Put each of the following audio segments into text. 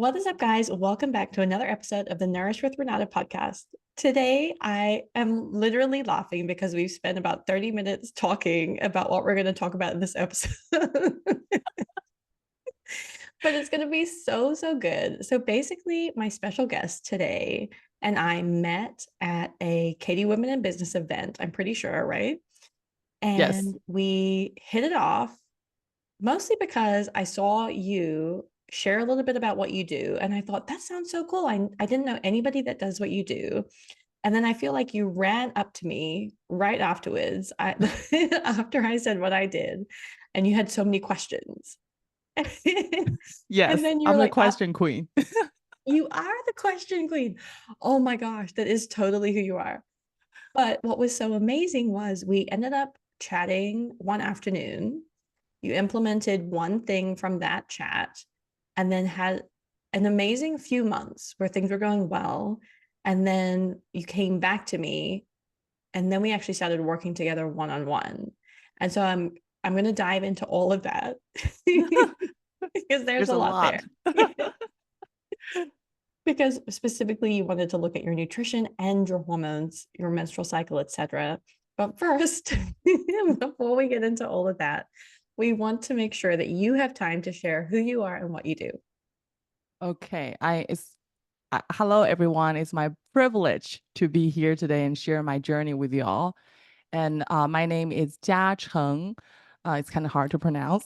What is up, guys? Welcome back to another episode of the Nourish with Renata podcast. Today, I am literally laughing because we've spent about 30 minutes talking about what we're going to talk about in this episode. But it's going to be so good. So, basically, my special guest today and I met at a Katie Women in Business event, I'm pretty sure, right? Yes. And we hit it off mostly because I saw you share a little bit about what you do. And I thought, that sounds so cool. I didn't know anybody that does what you do. And then I feel like you ran up to me right afterwards, after I said what I did. And you had so many questions. And Yes. then you're I'm the like, question queen. you are the question queen. Oh my gosh, that is totally who you are. But what was so amazing was we ended up chatting one afternoon. You implemented one thing from that chat and then had an amazing few months where things were going well. And then you came back to me and then we actually started working together one on one. And so I'm going to dive into all of that because there's There's a a lot there. lot. Because specifically you wanted to look at your nutrition and your hormones, your menstrual cycle, etc. But first, before we get into all of that, we want to make sure that you have time to share who you are and what you do. Okay. Hello everyone. It's my privilege to be here today and share my journey with y'all. And my name is Jiacheng. It's kind of hard to pronounce.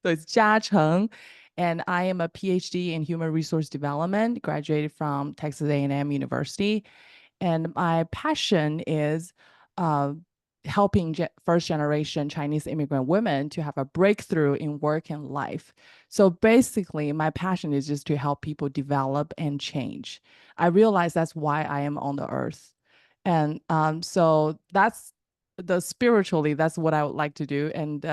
So it's Jiacheng. And I am a PhD in human resource development, graduated from Texas A&M University. And my passion is uh, helping first generation Chinese immigrant women to have a breakthrough in work and life. So basically, my passion is just to help people develop and change. I realize that's why I am on the earth. And so that's spiritually, that's what I would like to do. And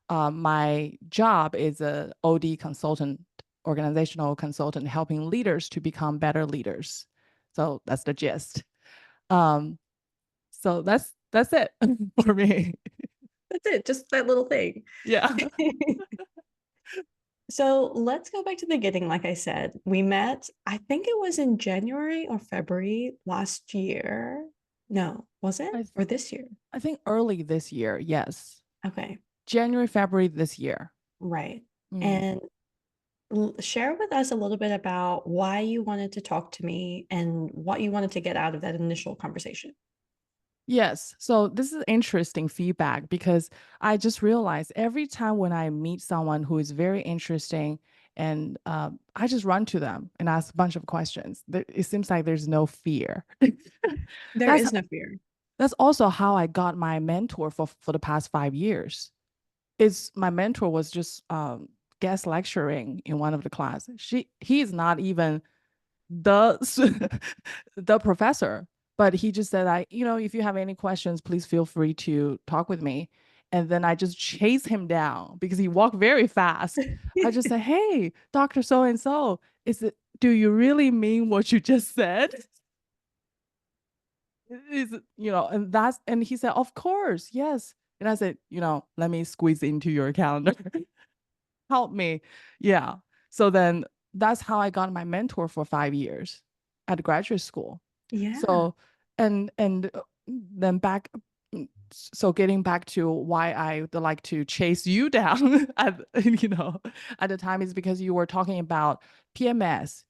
my job is a OD consultant, organizational consultant, helping leaders to become better leaders. So that's the gist. Um, so that's it for me. That's it, just that little thing. Yeah. So let's go back to the beginning. Like I said, we met, I think it was in January or February last year. No, was it? I Or this year? I think early this year, yes. Okay, January, February this year. right. Mm. And share with us a little bit about why you wanted to talk to me and what you wanted to get out of that initial conversation. Yes. So this is interesting feedback because I just realized every time when I meet someone who is very interesting and I just run to them and ask a bunch of questions. It seems like there's no fear. There That's is no fear. that's also how I got my mentor for the past 5 years. Is my mentor was just guest lecturing in one of the classes. He is not even the the professor, but he just said, if you have any questions, please feel free to talk with me. And then I just chase him down because he walked very fast. I just said, hey, Dr. So and so, do you really mean what you just said? And he said, of course, yes. And I said, let me squeeze into your calendar. Help me. Yeah. So then that's how I got my mentor for 5 years at graduate school. Yeah. So and then back so getting back to why I would like to chase you down at the time is because you were talking about PMS.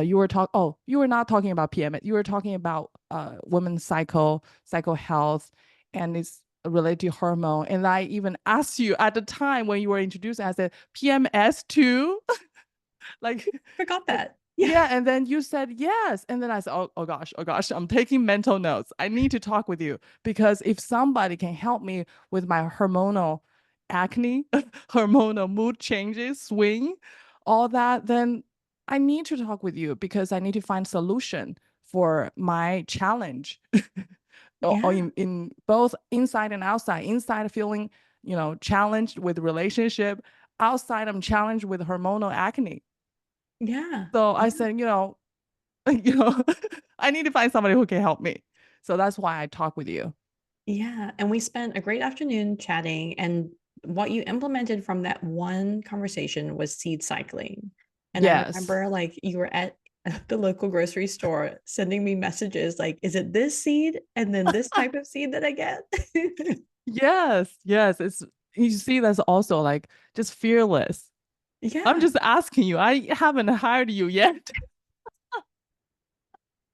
You were not talking about PMS. You were talking about women's cycle health, and it's related to hormone. And I even asked you at the time when you were introduced, I said, PMS too? Like, Forgot that. Yeah. yeah. And then you said yes. And then I said, oh gosh, I'm taking mental notes. I need to talk with you because if somebody can help me with my hormonal acne, hormonal mood changes, swing, all that, then I need to talk with you because I need to find solution for my challenge or Yeah. in both inside and outside. Inside feeling, challenged with relationship. Outside, I'm challenged with hormonal acne. Yeah. So I Yeah. said, you know, I need to find somebody who can help me. So that's why I talk with you. Yeah. And we spent a great afternoon chatting. And what you implemented from that one conversation was seed cycling. And I Yes. remember like you were at the local grocery store sending me messages like, is it this seed and then this type of seed that I get? Yes. Yes. It's you see that's also like just fearless. I'm Yeah. just asking you. I haven't hired you yet.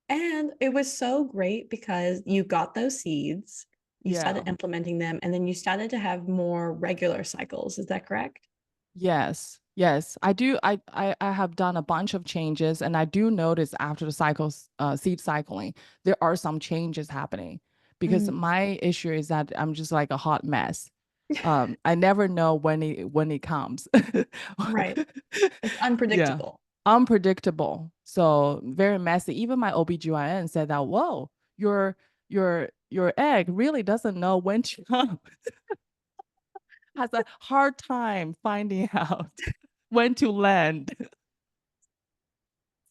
And it was so great because you got those seeds, you Yeah. started implementing them, and then you started to have more regular cycles. Is that correct? Yes, yes, I do. I have done a bunch of changes, and I do notice after the cycles, seed cycling, there are some changes happening because Mm, my issue is that I'm just like a hot mess. I never know when it comes. right. It's Yeah, unpredictable. unpredictable. So very messy. Even my OBGYN said that, whoa, your egg really doesn't know when to come. Has a hard time finding out when to land.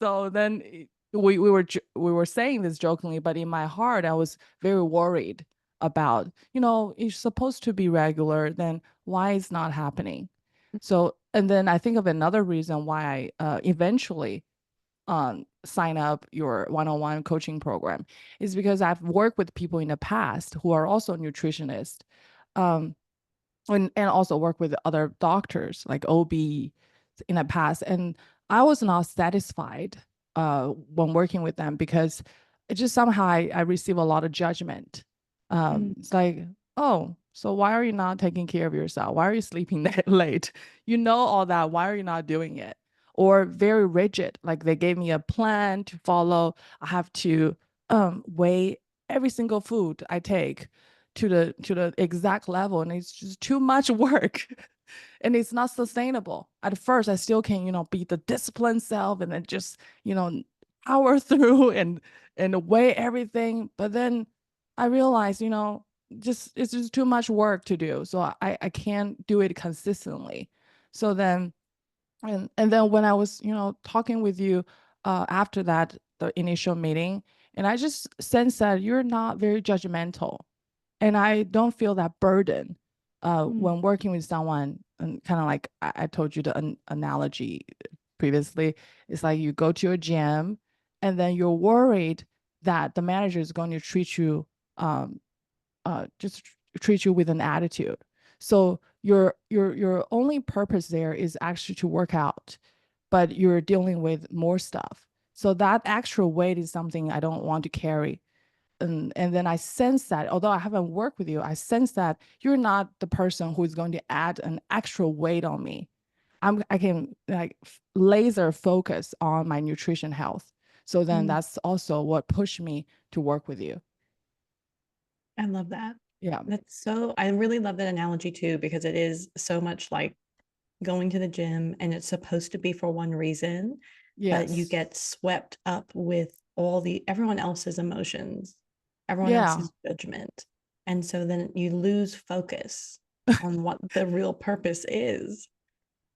So then we were saying this jokingly, but in my heart, I was very worried about, it's supposed to be regular, then why it's not happening? So, and then I think of another reason why I eventually sign up your one-on-one coaching program is because I've worked with people in the past who are also nutritionists. Um, and also work with other doctors like OB in the past. And I was not satisfied when working with them because it just somehow I receive a lot of judgment. Mm, It's like, oh, so why are you not taking care of yourself? Why are you sleeping that late? You know all that. Why are you not doing it? Or very rigid, like they gave me a plan to follow. I have to weigh every single food I take to the exact level, and it's just too much work. And it's not sustainable. At first I still can be the disciplined self and then just power through and weigh everything, but then I realized just it's just too much work to do, so I can't do it consistently. So then and then when I was talking with you after that, the initial meeting, and I just sensed that you're not very judgmental, and I don't feel that burden mm, when working with someone. And kind of like I told you the analogy previously, it's like you go to a gym, and then you're worried that the manager is going to treat you just treat you with an attitude. So your only purpose there is actually to work out, but you're dealing with more stuff. So that extra weight is something I don't want to carry. And then I sense that, although I haven't worked with you, I sense that you're not the person who is going to add an extra weight on me. I can like laser focus on my nutrition health. So then mm. that's also what pushed me to work with you. I love that. Yeah. I really love that analogy too, because it is so much like going to the gym and it's supposed to be for one reason, but you Yes. get swept up with everyone else's emotions, everyone Yeah. else's judgment. And so then you lose focus on what the real purpose is.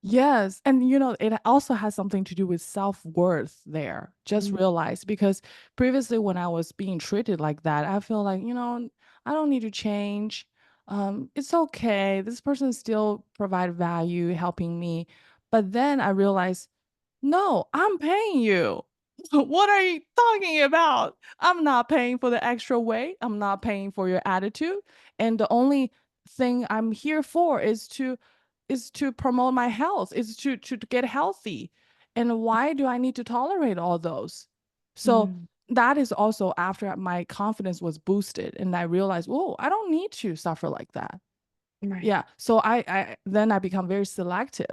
Yes. And it also has something to do with self-worth there. Just Mm, realize, because previously when I was being treated like that, I feel like, I don't need to change. It's okay. This person still provide value helping me. But then I realized, no, I'm paying you. What are you talking about? I'm not paying for the extra weight. I'm not paying for your attitude. And the only thing I'm here for is to promote my health, is to get healthy. And why do I need to tolerate all those? So mm, that is also after my confidence was boosted and I realized, oh, I don't need to suffer like that. right. Yeah. So I then I become very selective.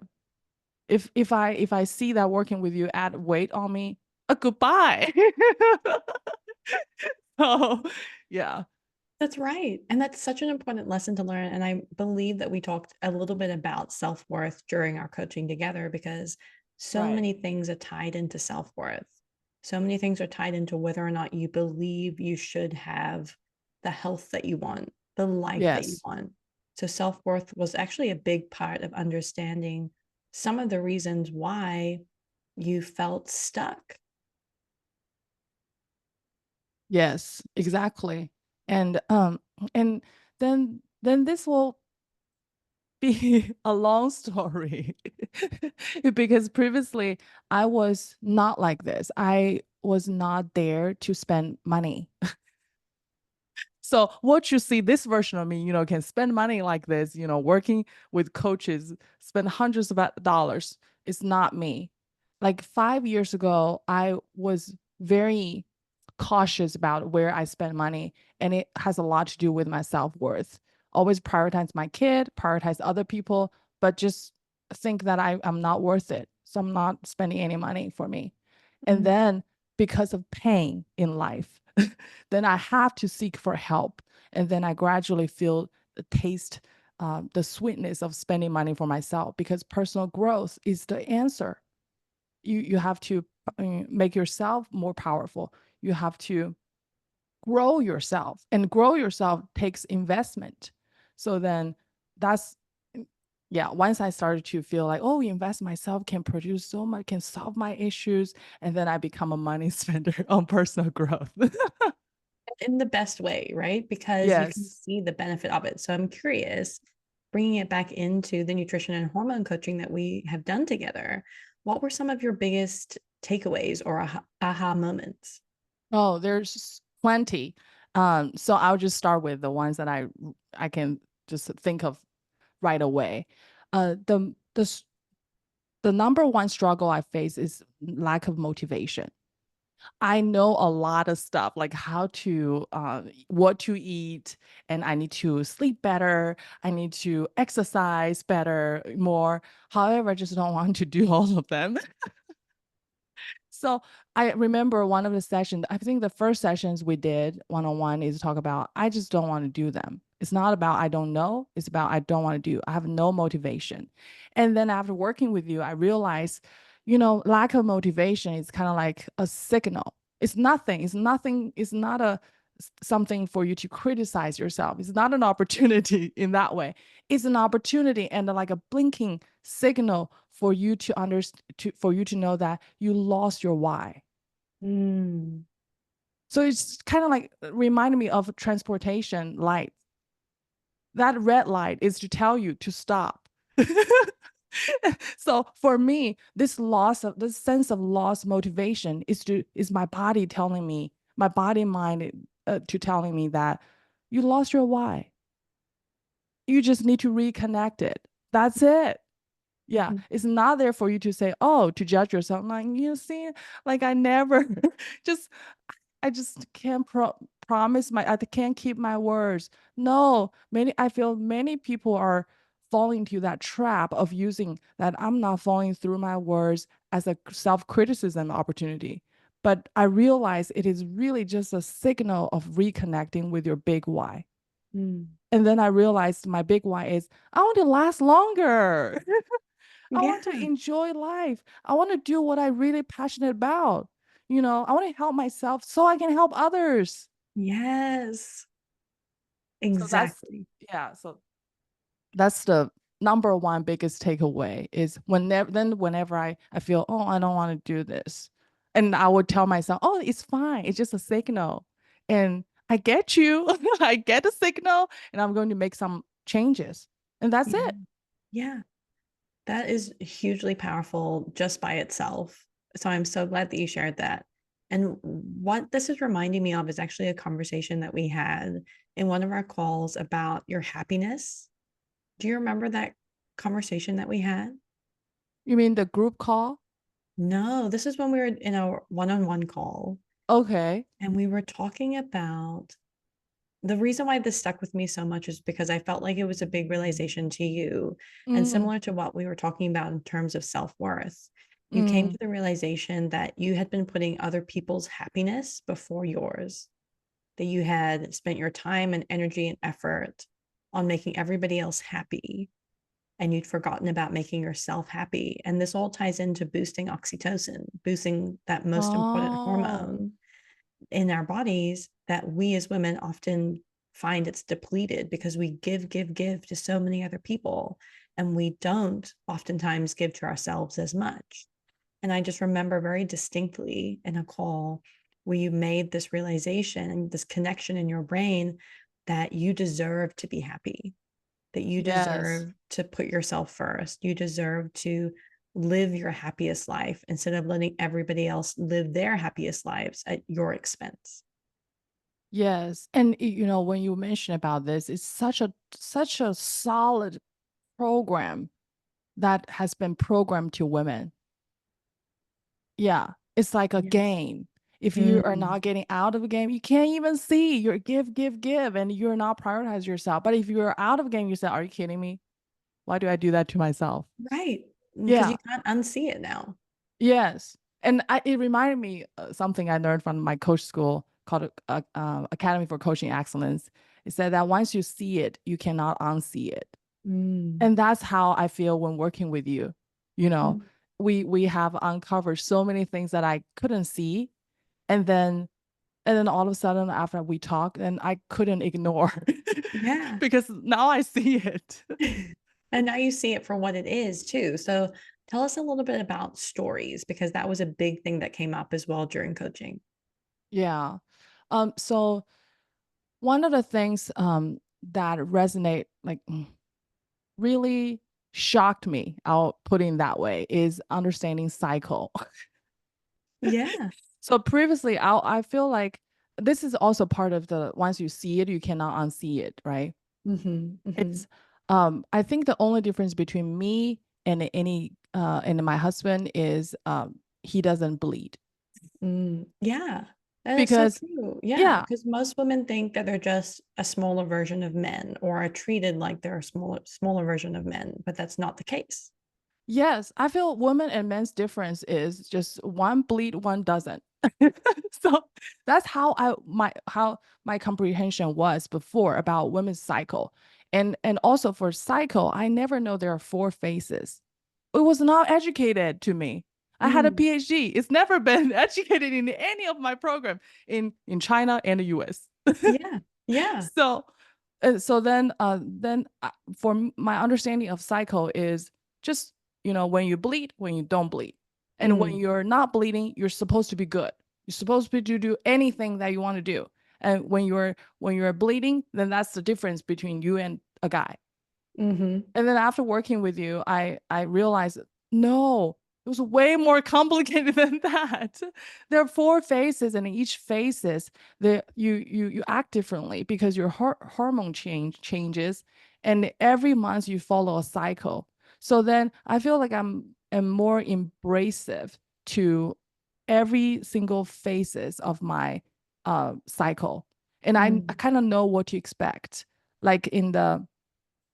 If I see that working with you add weight on me, a goodbye. So yeah. That's right. And that's such an important lesson to learn. And I believe that we talked a little bit about self worth during our coaching together because so Right. many things are tied into self worth. So many things are tied into whether or not you believe you should have the health that you want, the life that you Yes. want. So self worth was actually a big part of understanding some of the reasons why you felt stuck. Yes, exactly. And and then this will be a long story because previously I was not like this. I was not there to spend money. So what you see, this version of me, can spend money like this, working with coaches, spend hundreds of dollars. It's not me. Like 5 years ago, I was very cautious about where I spend money, and it has a lot to do with my self-worth. Always prioritize my kid, prioritize other people, but just think that I'm not worth it. So I'm not spending any money for me. And Mm. then because of pain in life, then I have to seek for help. And then I gradually feel the taste, the sweetness of spending money for myself, because personal growth is the answer. You have to make yourself more powerful. You have to grow yourself, and grow yourself takes investment. So then that's, yeah, once I started to feel like, oh, invest myself can produce so much, can solve my issues, and then I become a money spender on personal growth. In the best way, right? Because you can Yes. see the benefit of it. So I'm curious, bringing it back into the nutrition and hormone coaching that we have done together, what were some of your biggest takeaways or aha moments? Oh, there's plenty. So I'll just start with the ones that I can just think of right away. The number one struggle I face is lack of motivation. I know a lot of stuff, like how to, what to eat, and I need to sleep better. I need to exercise better, more. However, I just don't want to do all of them. So I remember one of the sessions, I think the first sessions we did one-on-one is talk about, I just don't want to do them. It's not about I don't know, it's about I don't want to do. I have no motivation. And then after working with you, I realized, lack of motivation is kind of like a signal. It's not something for you to criticize yourself. It's not an opportunity in that way. It's an opportunity and like a blinking signal for you to understand, for you to know that you lost your why. Mm. So it's kind of like reminded me of transportation light. That red light is to tell you to stop. So for me, this sense of lost motivation is my body telling me, my body mind to telling me that you lost your why. You just need to reconnect it. That's it. Yeah, Mhm. it's not there for you to say, oh, to judge yourself. Like, you see, like I never just, I just can't promise I can't keep my words. No, I feel many people are falling into that trap of using that I'm not following through my words as a self-criticism opportunity. But I realize it is really just a signal of reconnecting with your big why. Mm. And then I realized my big why is I want to last longer. I want to Yeah. enjoy life. I want to do what I'm really passionate about. I want to help myself so I can help others. Yes. So that's, Exactly. yeah. So that's the number one biggest takeaway is whenever I feel, oh, I don't want to do this. And I would tell myself, oh, it's fine. It's just a signal. And I get you. I get the signal and I'm going to make some changes. And that's Yeah. it. Yeah. That is hugely powerful just by itself. So I'm so glad that you shared that. And what this is reminding me of is actually a conversation that we had in one of our calls about your happiness. Do you remember that conversation that we had? You mean the group call? No, this is when we were in a one-on-one call Okay. and we were talking about the reason why this stuck with me so much is because I felt like it was a big realization to you. And Mm, similar to what we were talking about in terms of self worth, you came mm. to the realization that you had been putting other people's happiness before yours, that you had spent your time and energy and effort on making everybody else happy. And you'd forgotten about making yourself happy. And this all ties into boosting oxytocin, boosting that most important Oh, hormone in our bodies that we as women often find it's depleted because we give to so many other people and we don't oftentimes give to ourselves as much. And I just remember very distinctly in a call where you made this realization and this connection in your brain that you deserve to be happy, that you Yes. deserve to put yourself first. You deserve to live your happiest life instead of letting everybody else live their happiest lives at your expense. Yes. And you know, when you mention about this, it's such a solid program that has been programmed to women. Yeah. It's like a Yes. game. If you are Mm, not getting out of a game, you can't even see. You're give, and you're not prioritize yourself. But if you're out of a game, you say, "Are you kidding me? Why do I do that to myself?" right. Because you Yeah. can't unsee it now. Yes. And it reminded me something I learned from my coach school called Academy for Coaching Excellence. It said that once you see it, you cannot unsee it. Mm, And that's how I feel when working with you. You know, mm, we have uncovered so many things that I couldn't see. And then all of a sudden after we talk, then I couldn't ignore yeah. because now I see it. And now you see it for what it is too. So tell us a little bit about stories because that was a big thing that came up as well during coaching. Yeah. So one of the things that resonate like really shocked me, I'll put it that way, is understanding cycle. Yeah. So previously, I feel like this is also part of the once you see it, you cannot unsee it, right? Hmm. Hmm. It's I think the only difference between me and my husband is he doesn't bleed Yeah. That is so because true. Yeah. yeah. Because most women think that they're just a smaller version of men or are treated like they're a smaller version of men, but that's not the case. Yes, I feel women and men's difference is just one bleed, one doesn't. So that's how my comprehension was before about women's cycle. And also for cycle, I never know there are four phases. It was not educated to me. I had a Mm, PhD. It's never been educated in any of my program in China and the US. yeah. Yeah. So for my understanding of cycle is just when you bleed, when you don't bleed, and when Mm, you're not bleeding, you're supposed to be good. You're supposed to do anything that you want to do. And when you're bleeding, then that's the difference between you and a guy. hmm. And then after working with you, I realized no, it was way more complicated than that. There are four phases, and in each phases, you act differently because your hormone changes, and every month you follow a cycle. So then I feel like am more embracive to every single phases of my cycle, and I Mm, kind of know what to expect. Like in the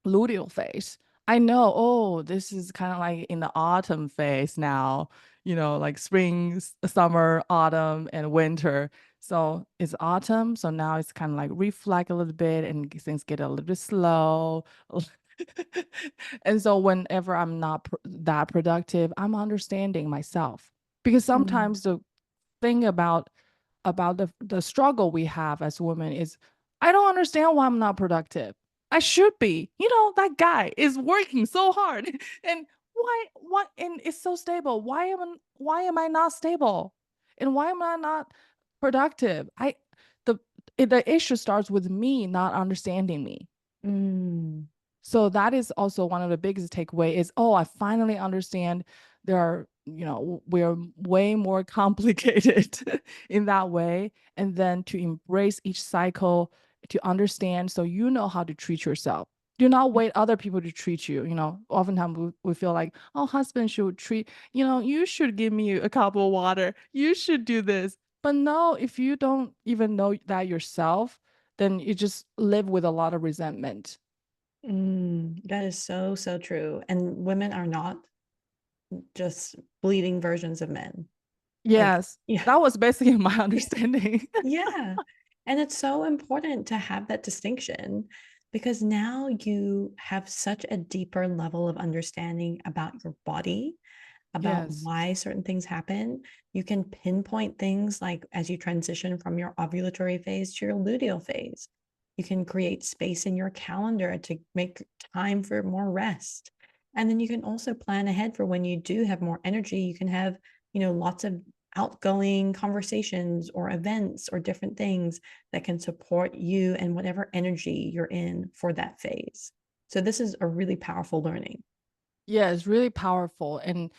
luteal phase, I know, oh, this is kind of like in the autumn phase now, like spring, summer, autumn, and winter. So it's autumn. So now it's kind of like reflect a little bit and things get a little bit slow. And so whenever I'm not that productive, I'm understanding myself because mm, sometimes the thing about the struggle we have as women is I don't understand why I'm not productive. I should be. That guy is working so hard and why and it's so stable. Why am I not stable? And why am I not productive? The the issue starts with me not understanding me. mm, So that is also one of the biggest takeaway is, oh, I finally understand we're way more complicated in that way. And then to embrace each cycle, to understand so you know how to treat yourself. Do not wait other people to treat you. Oftentimes we feel like, oh, husband should treat, you should give me a cup of water. You should do this. But no, if you don't even know that yourself, then you just live with a lot of resentment. That is so, so true. And women are not just bleeding versions of men. Like, Yes, yeah, that was basically my understanding. yeah. And it's so important to have that distinction because now you have such a deeper level of understanding about your body, about Yes. why certain things happen. You can pinpoint things like as you transition from your ovulatory phase to your luteal phase. You can create space in your calendar to make time for more rest. And then you can also plan ahead for when you do have more energy. You can have, lots of outgoing conversations or events or different things that can support you and whatever energy you're in for that phase. So this is a really powerful learning. Yeah, it's really powerful. And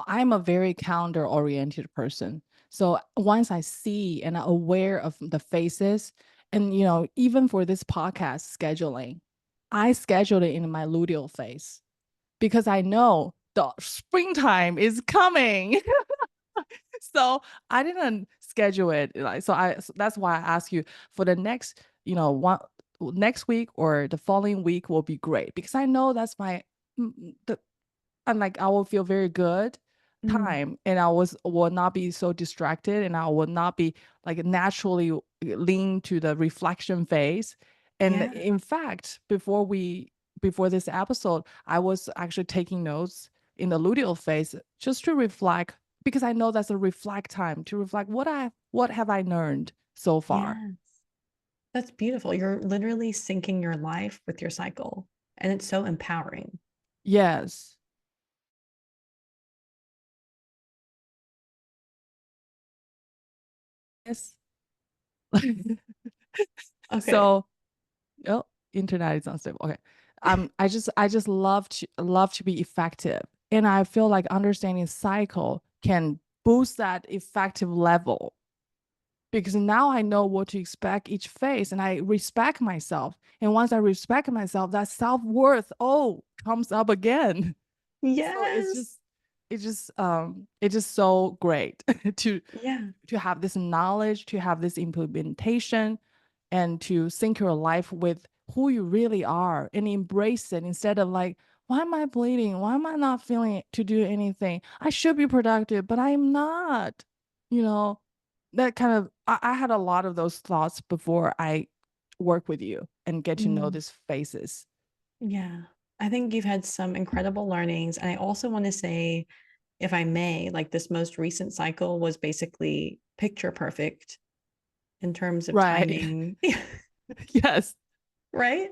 I'm a very calendar oriented person. So once I see and I'm aware of the faces, and even for this podcast scheduling, I scheduled it in my luteal phase because I know the springtime is coming. So I didn't schedule it. So that's why I ask you for the next, one next week or the following week will be great because I know that's my the and like I will feel very good Mm, time and will not be so distracted and I will not be like naturally lean to the reflection phase. And yeah, in fact, before this episode, I was actually taking notes in the luteal phase just to reflect because I know that's a reflect time to reflect what have I learned so far. yeah. That's beautiful. You're literally syncing your life with your cycle, and it's so empowering. Yes. Yes. Okay. So oh, internet is unstable. Okay. I just love to be effective. And I feel like understanding cycle can boost that effective level because now I know what to expect each phase and I respect myself. And once I respect myself, that self-worth comes up again. So Yes. it's just so great to Yeah. have this knowledge, to have this implementation, and to sync your life with who you really are and embrace it instead of like, why am I bleeding? Why am I not feeling it to do anything? I should be productive, but I'm not. You know, that kind of, I had a lot of those thoughts before I work with you and get to know Mm, these faces. yeah. I think you've had some incredible learnings. And I also want to say, if I may, like this most recent cycle was basically picture perfect in terms of Right. timing, Yes. right?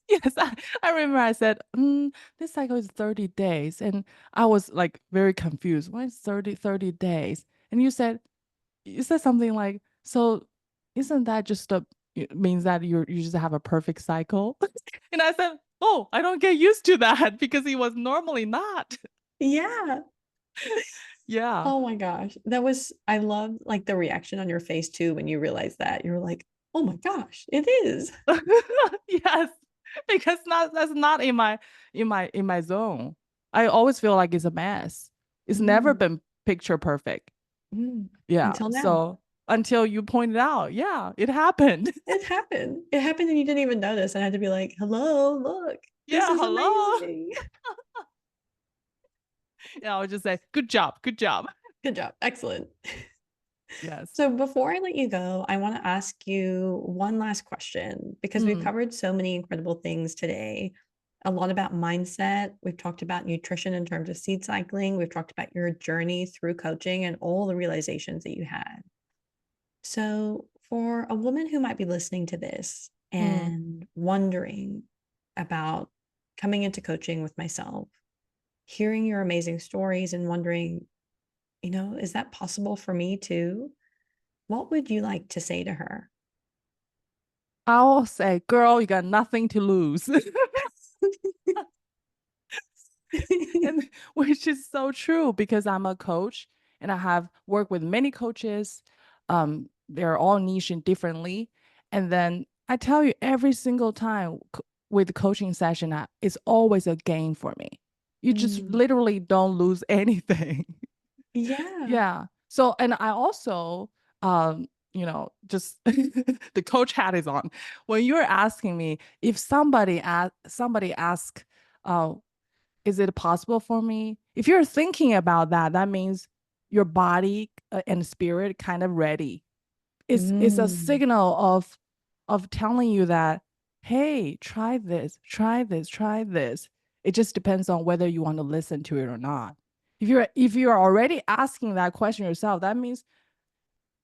Yes, I remember I said, this cycle is 30 days. And I was like very confused. Why is 30 days? And you said something like, so isn't that just it means that you just have a perfect cycle? And I said, oh, I don't get used to that because it was normally not. Yeah. Yeah. Oh my gosh. I love like the reaction on your face too when you realize that. You're like, oh my gosh, it is. Yes. Because that's not in my zone. I always feel like it's a mess. It's never Mm, been picture perfect. mm. Yeah. Until now. So until you pointed out, yeah, it happened. It happened. It happened and you didn't even notice. I had to be like, hello, look, this Yeah, is hello. amazing. Yeah, I would just say, good job, good job. Good job. Excellent. Yes. So before I let you go, I want to ask you one last question because we've Mm, covered so many incredible things today. A lot about mindset. We've talked about nutrition in terms of seed cycling. We've talked about your journey through coaching and all the realizations that you had. So, for a woman who might be listening to this mm. and wondering about coming into coaching with myself, hearing your amazing stories and wondering, is that possible for me too? What would you like to say to her? I'll say, girl, you got nothing to lose. And which is so true because I'm a coach and I have worked with many coaches. They're all niche differently. And then I tell you every single time with the coaching session, it's always a gain for me. You just Mm, literally don't lose anything. yeah. Yeah. So, and I also, just the coach hat is on. When you're asking me if somebody ask, uh, is it possible for me? If you're thinking about that, that means your body and spirit kind of ready. It's a Mm, signal of telling you that, hey, try this, try this, try this. It just depends on whether you want to listen to it or not. If you're already asking that question yourself, that means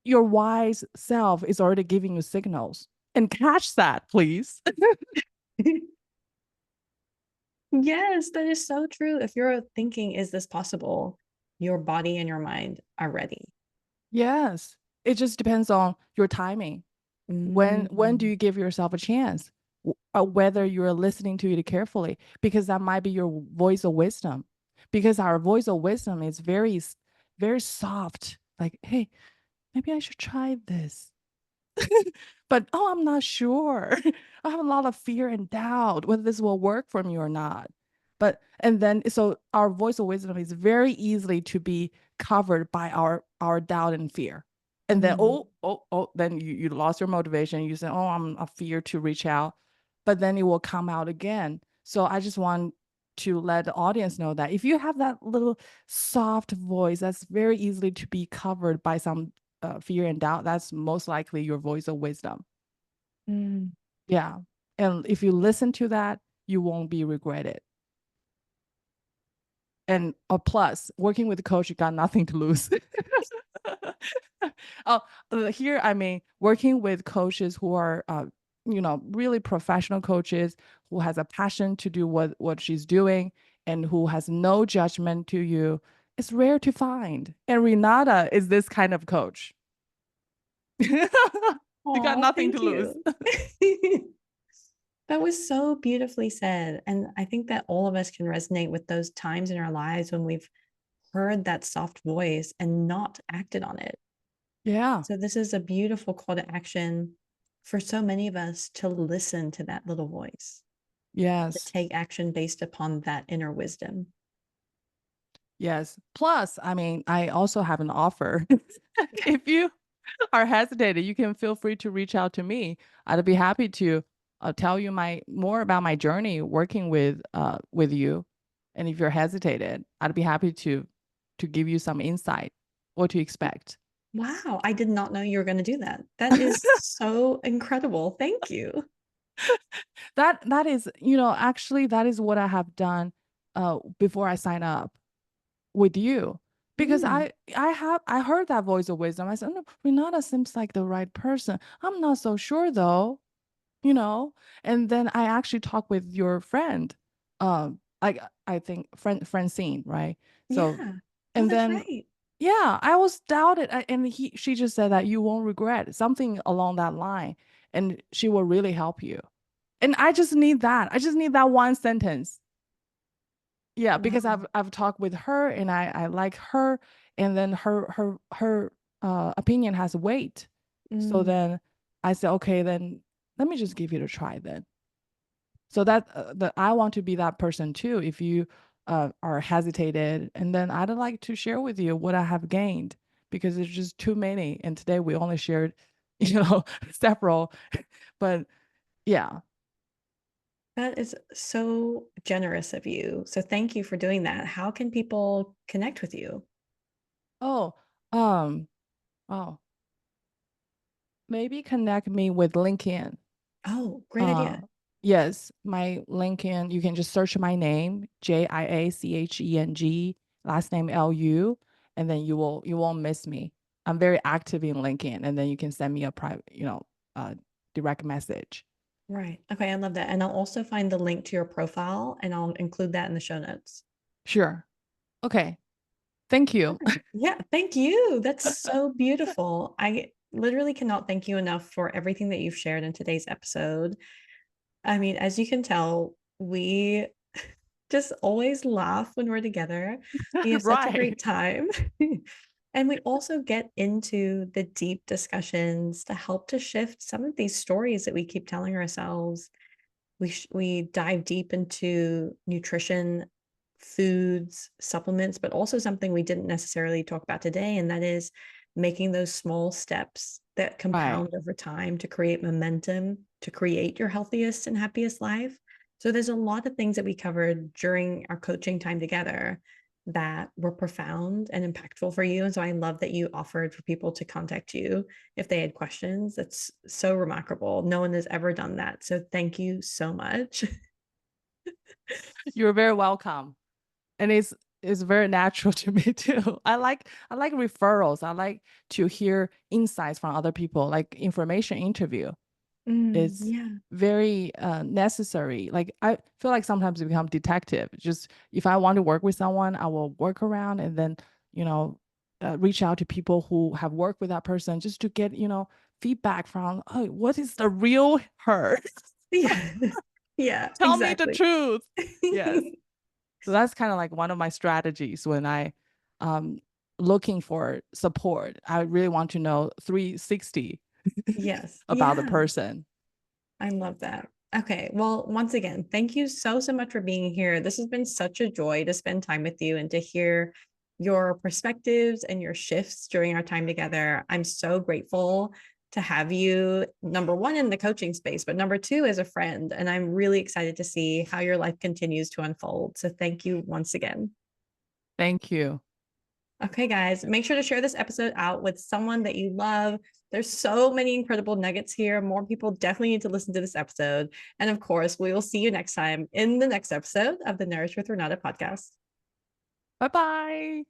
your wise self is already giving you signals. And catch that, please. yes, that is so true. If you're thinking, is this possible? Your body and your mind are ready. Yes. It just depends on your timing. When do Mm, you give yourself a chance? whether you're listening to it carefully, because that might be your voice of wisdom. Because our voice of wisdom is very soft. Like, hey, maybe I should try this. But oh, I'm not sure. I have a lot of fear and doubt whether this will work for me or not. But and then so our voice of wisdom is very easily to be covered by our doubt and fear. And then Mm. then you lost your motivation. You say, oh, I'm a fear to reach out, but then it will come out again. So I just want to let the audience know that if you have that little soft voice, that's very easily to be covered by some fear and doubt, that's most likely your voice of wisdom. Mm. Yeah. And if you listen to that, you won't be regretted. And a plus, working with a coach, you got nothing to lose. Oh, here, I mean, working with coaches who are, really professional coaches who has a passion to do what she's doing and who has no judgment to you, it's rare to find. And Renata is this kind of coach. You got Oh, nothing to thank lose. you. That was so beautifully said. And I think that all of us can resonate with those times in our lives when we've heard that soft voice and not acted on it. Yeah. So, this is a beautiful call to action for so many of us to listen to that little voice, to Yes. take action based upon that inner wisdom. Yes. Plus, I mean, I also have an offer. If you are hesitated, you can feel free to reach out to me. I'd be happy to tell you my more about my journey working with you. And if you're hesitated, I'd be happy to give you some insight, what to expect. Wow, I did not know you were going to do that. That is so incredible. Thank you. That is, actually that is what I have done before I sign up with you. Because Mm. I heard that voice of wisdom. I said, no, Renata seems like the right person. I'm not so sure though. you know and then I actually talked with your friend, like I think Francine, right? So Yeah. Oh, and that's then right. yeah, I was doubted, and she just said that you won't regret something along that line, and she will really help you. And I just need that one sentence. Yeah, because Wow. I've talked with her, and I like her, and then her opinion has weight. So Mm. then I said, okay, then let me just give it a try then. So that I want to be that person too. If you are hesitated, and then I'd like to share with you what I have gained, because there's just too many. And today we only shared, several, but yeah. That is so generous of you. So thank you for doing that. How can people connect with you? Oh, um, oh, maybe connect me with LinkedIn. Oh, great Uh, idea. yes, my LinkedIn, you can just search my name, Jiacheng, last name Lu, and then you won't miss me. I'm very active in LinkedIn, and then you can send me a private, direct message. Right. Okay, I love that. And I'll also find the link to your profile and I'll include that in the show notes. Sure. Okay. Thank you. Perfect. Yeah, thank you. That's so beautiful. I literally cannot thank you enough for everything that you've shared in today's episode. I mean, as you can tell, we just always laugh when we're together. We have such a Right. great time. And we also get into the deep discussions to help to shift some of these stories that we keep telling ourselves. We dive deep into nutrition, foods, supplements, but also something we didn't necessarily talk about today, and that is making those small steps that Right. compound over time to create momentum, to create your healthiest and happiest life. So there's a lot of things that we covered during our coaching time together that were profound and impactful for you. And so I love that you offered for people to contact you if they had questions. That's so remarkable. No one has ever done that. So thank you so much. You're very welcome. And it's very natural to me too. I like referrals. I like to hear insights from other people, like information interview. It's Yeah. very necessary. Like I feel like sometimes you become detective. Just if I want to work with someone, I will work around and then you know reach out to people who have worked with that person just to get feedback from, oh, what is the real her. Yeah. Yeah, Tell me the exactly. truth. Yes. So that's kind of like one of my strategies when I um looking for support. I really want to know 360 Yes. about the Yeah. person. I love that. Okay. Well, once again, thank you so, so much for being here. This has been such a joy to spend time with you and to hear your perspectives and your shifts during our time together. I'm so grateful to have you, number one, in the coaching space, but number two, as a friend. And I'm really excited to see how your life continues to unfold. So thank you once again. Thank you. Okay, guys, make sure to share this episode out with someone that you love. There's so many incredible nuggets here. More people definitely need to listen to this episode. And of course, we will see you next time in the next episode of the Nourish with Renata podcast. Bye-bye.